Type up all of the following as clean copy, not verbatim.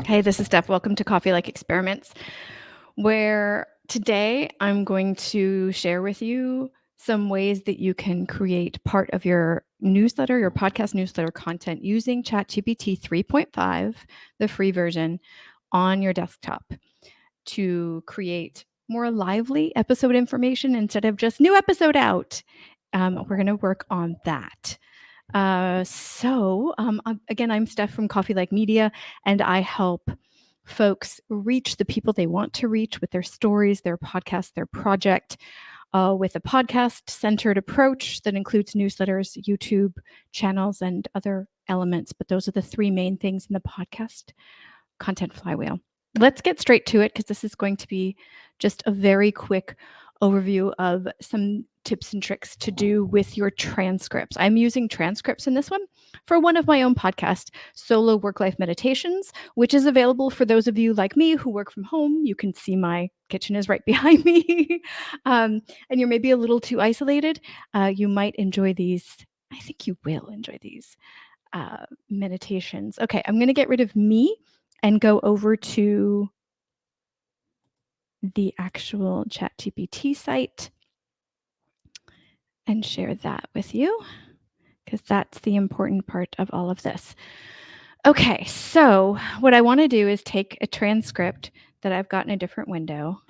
Hey, this is Steph. Welcome to Coffee Like Experiments, where today I'm going to share with you some ways that you can create part of your newsletter, your podcast newsletter content using ChatGPT 3.5, the free version, on your desktop to create more lively episode information instead of just new episode out. We're going to work on that. Again, I'm Steph from Coffee Like Media, and I help folks reach the people they want to reach with their stories, their podcast, their project, with a podcast-centered approach that includes newsletters, YouTube channels, and other elements. But those are the three main things in the podcast content flywheel. Let's get straight to it because this is going to be just a very quick overview of some tips and tricks to do with your transcripts. I'm using transcripts in this one for one of my own podcasts, Solo Work-Life Meditations, which is available for those of you like me who work from home. You can see my kitchen is right behind me. And you're maybe a little too isolated. You might enjoy these. I think you will enjoy these meditations. Okay, I'm going to get rid of me and go over to the actual ChatGPT site and share that with you because that's the important part of all of this. Okay, so what I want to do is take a transcript that I've got in a different window,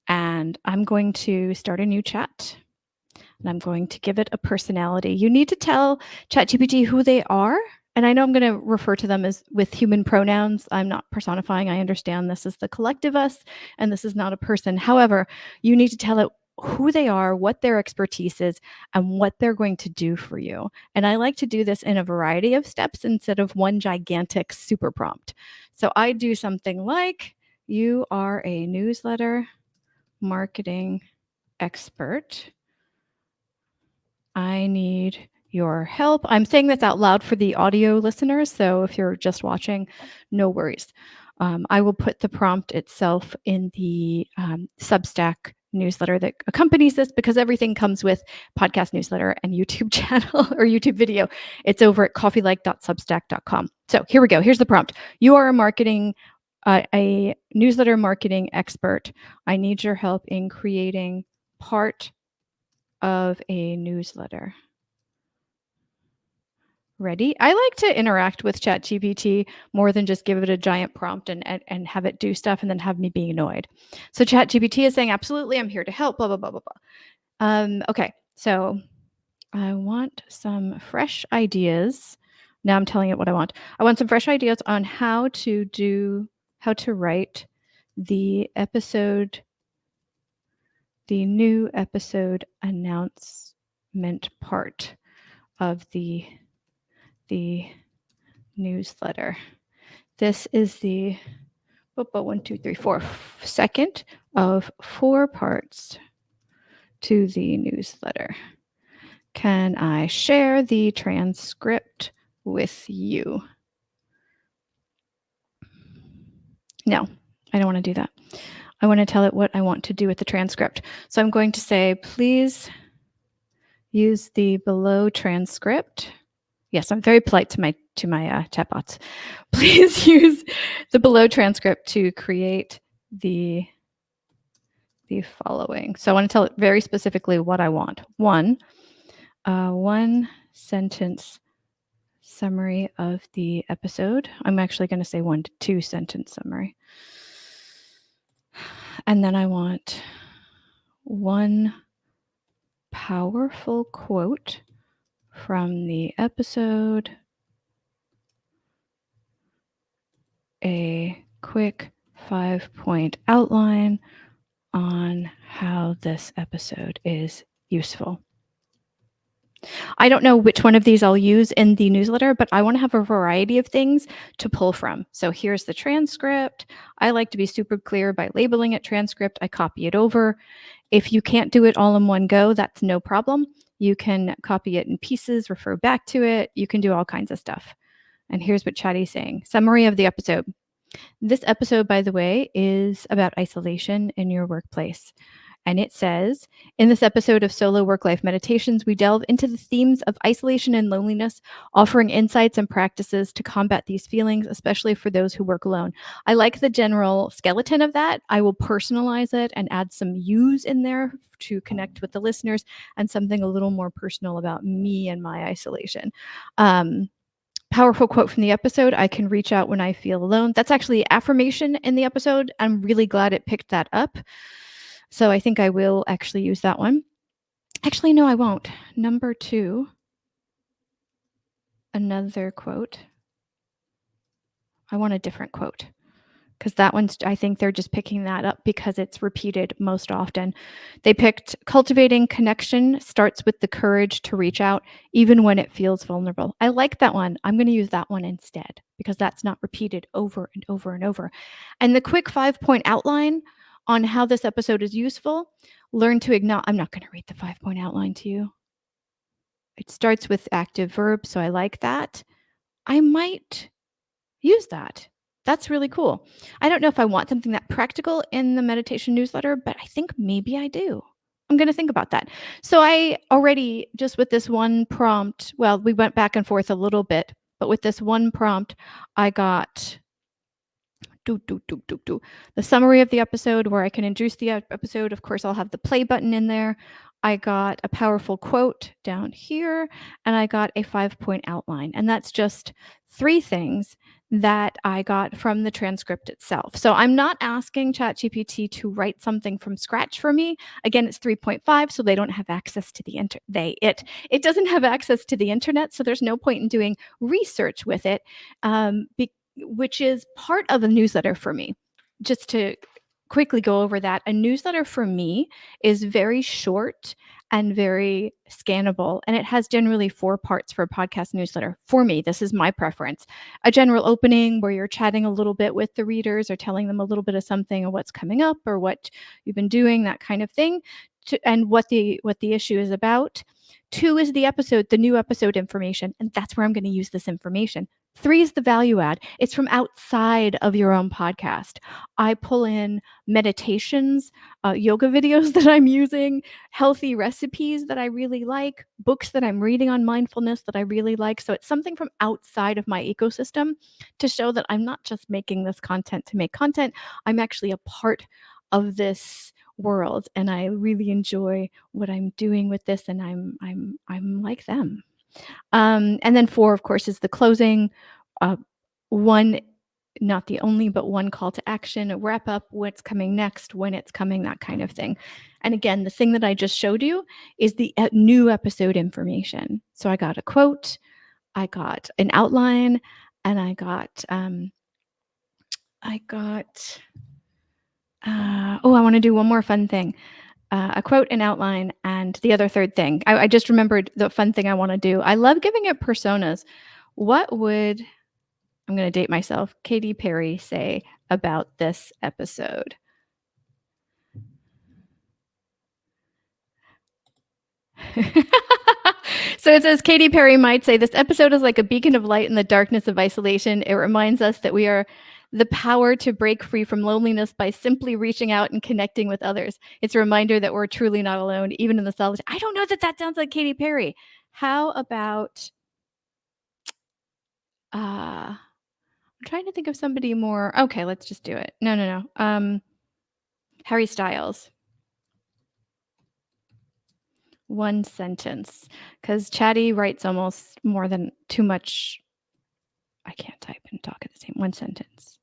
and I'm going to start a new chat, and I'm going to give it a personality. You need to tell ChatGPT who they are. And I know I'm going to refer to them as with human pronouns. I'm not personifying. I understand this is the collective us, and this is not a person. However, you need to tell it who they are, what their expertise is, and what they're going to do for you. And I like to do this in a variety of steps instead of one gigantic super prompt. So I do something like, you are a newsletter marketing expert. I need your help. I'm saying this out loud for the audio listeners, so if you're just watching, no worries. I will put the prompt itself in the Substack newsletter that accompanies this because everything comes with podcast newsletter and YouTube channel or YouTube video. It's over at coffeelike.substack.com. So here we go. Here's the prompt. You are a newsletter marketing expert. I need your help in creating part of a newsletter. Ready? I like to interact with ChatGPT more than just give it a giant prompt and have it do stuff and then have me be annoyed. So ChatGPT is saying, absolutely, I'm here to help, blah, blah, blah, blah, blah. Okay, so I want some fresh ideas. Now I'm telling it what I want. I want some fresh ideas on how to write the new episode announcement part of the newsletter. This is the second of 4 parts to the newsletter. Can I share the transcript with you? No, I don't want to do that. I want to tell it what I want to do with the transcript. So I'm going to say, please use the below transcript. Yes, I'm very polite to my chatbots. Please use the below transcript to create the following. So I want to tell it very specifically what I want. One sentence summary of the episode. I'm actually going to say 1 to 2 sentence summary. And then I want 1 powerful quote from the episode, a quick 5-point outline on how this episode is useful. I don't know which one of these I'll use in the newsletter, but I want to have a variety of things to pull from. So here's the transcript. I like to be super clear by labeling it transcript. I copy it over. If you can't do it all in one go, that's no problem. You can copy it in pieces, refer back to it. You can do all kinds of stuff. And here's what Chatty's saying. Summary of the episode. This episode, by the way, is about isolation in your workplace. And it says, in this episode of Solo Work-Life Meditations, we delve into the themes of isolation and loneliness, offering insights and practices to combat these feelings, especially for those who work alone. I like the general skeleton of that. I will personalize it and add some yous in there to connect with the listeners, and something a little more personal about me and my isolation. Powerful quote from the episode: I can reach out when I feel alone. That's actually affirmation in the episode. I'm really glad it picked that up. So I think I will actually use that one. Actually, no, I won't. Number 2, another quote. I want a different quote, because that one's, I think they're just picking that up because it's repeated most often. They picked, cultivating connection starts with the courage to reach out even when it feels vulnerable. I like that one. I'm going to use that one instead because that's not repeated over and over and over. And the quick 5-point outline on how this episode is useful: learn to acknowledge. I'm not going to read the 5-point outline to you. It starts with active verbs, so I like that. I might use that. That's really cool. I don't know if I want something that practical in the meditation newsletter, but I think maybe I do. I'm going to think about that. So I already, just with this one prompt, well, we went back and forth a little bit, but with this one prompt, I got the summary of the episode where I can introduce the episode. Of course, I'll have the play button in there. I got a powerful quote down here, and I got a 5-point outline. And that's just 3 things that I got from the transcript itself. So I'm not asking ChatGPT to write something from scratch for me. Again, it's 3.5, so they don't have access to the it doesn't have access to the internet, so there's no point in doing research with it, which is part of a newsletter for me. Just to quickly go over that, a newsletter for me is very short and very scannable, and it has generally 4 parts for a podcast newsletter. For me, this is my preference. A general opening where you're chatting a little bit with the readers or telling them a little bit of something of what's coming up or what you've been doing, that kind of thing, and what the issue is about. 2 is the new episode information, and that's where I'm going to use this information. 3 is the value add. It's from outside of your own podcast. I pull in meditations, yoga videos that I'm using, healthy recipes that I really like, books that I'm reading on mindfulness that I really like. So it's something from outside of my ecosystem to show that I'm not just making this content to make content. I'm actually a part of this world, and I really enjoy what I'm doing with this, and I'm like them. And then 4, of course, is the closing. One, not the only, but one call to action, a wrap up, what's coming next, when it's coming, that kind of thing. And again, the thing that I just showed you is the new episode information. So I got a quote, I got an outline, and I got I want to do one more fun thing. A quote, an outline, and the other third thing. I just remembered the fun thing I want to do. I love giving it personas. What would, I'm going to date myself, Katy Perry say about this episode? So it says, Katy Perry might say, this episode is like a beacon of light in the darkness of isolation. It reminds us that we are the power to break free from loneliness by simply reaching out and connecting with others. It's a reminder that we're truly not alone, even in the solitude. I don't know that sounds like Katy Perry. How about, I'm trying to think of somebody more. Okay, let's just do it. No. Harry Styles. One sentence, because Chatty writes almost more than too much. I can't type and talk at the same. One sentence.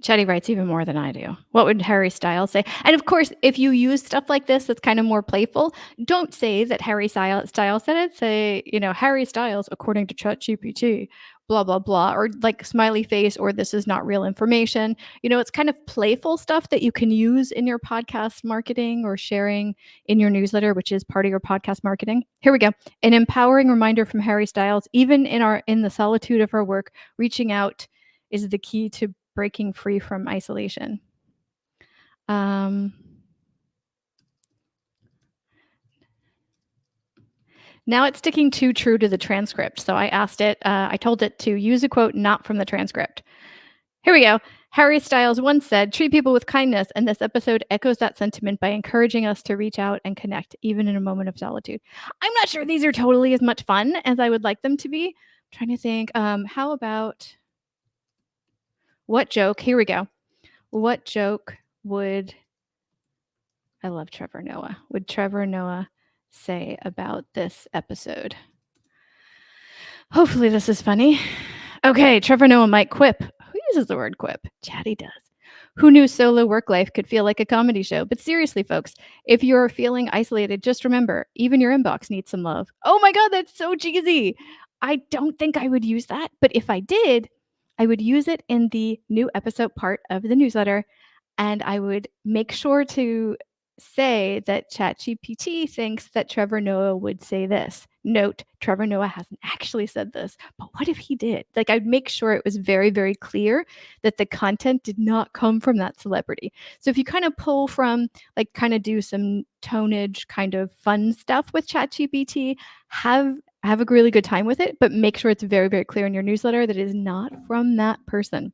Chatty writes even more than I do. What would Harry Styles say? And of course, if you use stuff like this that's kind of more playful, don't say that Harry Styles said it. Say, Harry Styles, according to ChatGPT, blah, blah, blah, or like smiley face, or this is not real information. It's kind of playful stuff that you can use in your podcast marketing or sharing in your newsletter, which is part of your podcast marketing. Here we go. An empowering reminder from Harry Styles: even in the solitude of our work, reaching out is the key to breaking free from isolation. Now it's sticking too true to the transcript. So I asked it, I told it to use a quote not from the transcript. Here we go. Harry Styles once said, treat people with kindness, and this episode echoes that sentiment by encouraging us to reach out and connect, even in a moment of solitude. I'm not sure these are totally as much fun as I would like them to be. I'm trying to think, how about what joke? Here we go. What joke would I love Trevor Noah? Would Trevor Noah say about this episode? Hopefully, this is funny. Okay, Trevor Noah might quip. Who uses the word quip? Chatty does. Who knew solo work life could feel like a comedy show? But seriously, folks, if you're feeling isolated, just remember, even your inbox needs some love. Oh my God, that's so cheesy. I don't think I would use that, but if I did, I would use it in the new episode part of the newsletter, and I would make sure to say that ChatGPT thinks that Trevor Noah would say this. Note, Trevor Noah hasn't actually said this, but what if he did? Like, I'd make sure it was very, very clear that the content did not come from that celebrity. So if you kind of pull from, like, kind of do some tonnage kind of fun stuff with ChatGPT, have a really good time with it, but make sure it's very, very clear in your newsletter that it is not from that person,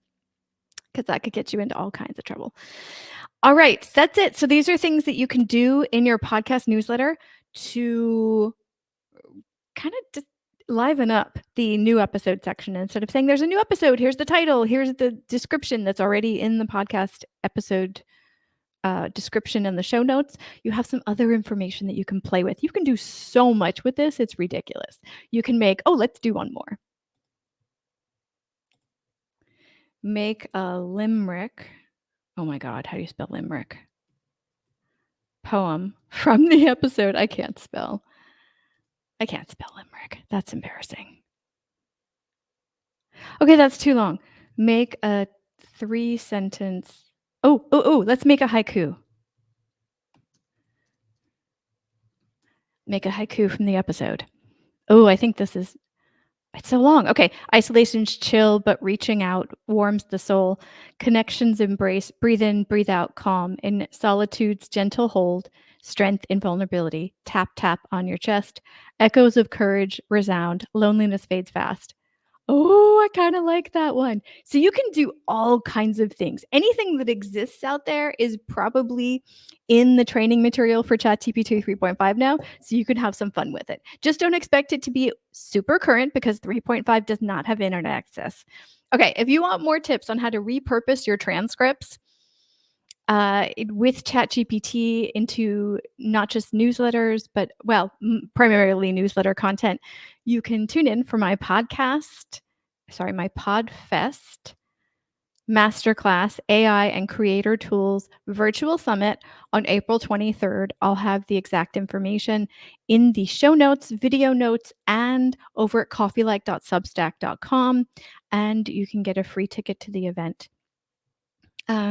because that could get you into all kinds of trouble. All right, that's it. So these are things that you can do in your podcast newsletter to kind of just liven up the new episode section. Instead of saying there's a new episode, here's the title, here's the description that's already in the podcast episode description and the show notes, you have some other information that you can play with. You can do so much with this. It's ridiculous. You can make, let's do one more. Make a limerick. Oh my God, how do you spell limerick? Poem from the episode. I can't spell limerick. That's embarrassing. Okay, that's too long. Make a 3-sentence. Let's make a haiku. Make a haiku from the episode. I think it's so long. Okay. Isolation's chill, but reaching out warms the soul. Connections embrace, breathe in, breathe out, calm. In solitude's gentle hold, strength in vulnerability. Tap, tap on your chest. Echoes of courage resound. Loneliness fades fast. I kind of like that one. So you can do all kinds of things. Anything that exists out there is probably in the training material for ChatGPT 3.5 now, so you can have some fun with it. Just don't expect it to be super current because 3.5 does not have internet access. Okay, if you want more tips on how to repurpose your transcripts with ChatGPT into not just newsletters, but primarily newsletter content, you can tune in for my PodFest Masterclass AI and Creator Tools Virtual Summit on April 23rd. I'll have the exact information in the show notes, video notes, and over at coffeelike.substack.com. And you can get a free ticket to the event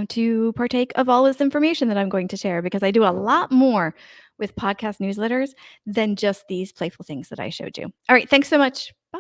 to partake of all this information that I'm going to share, because I do a lot more with podcast newsletters than just these playful things that I showed you. All right, thanks so much. Bye.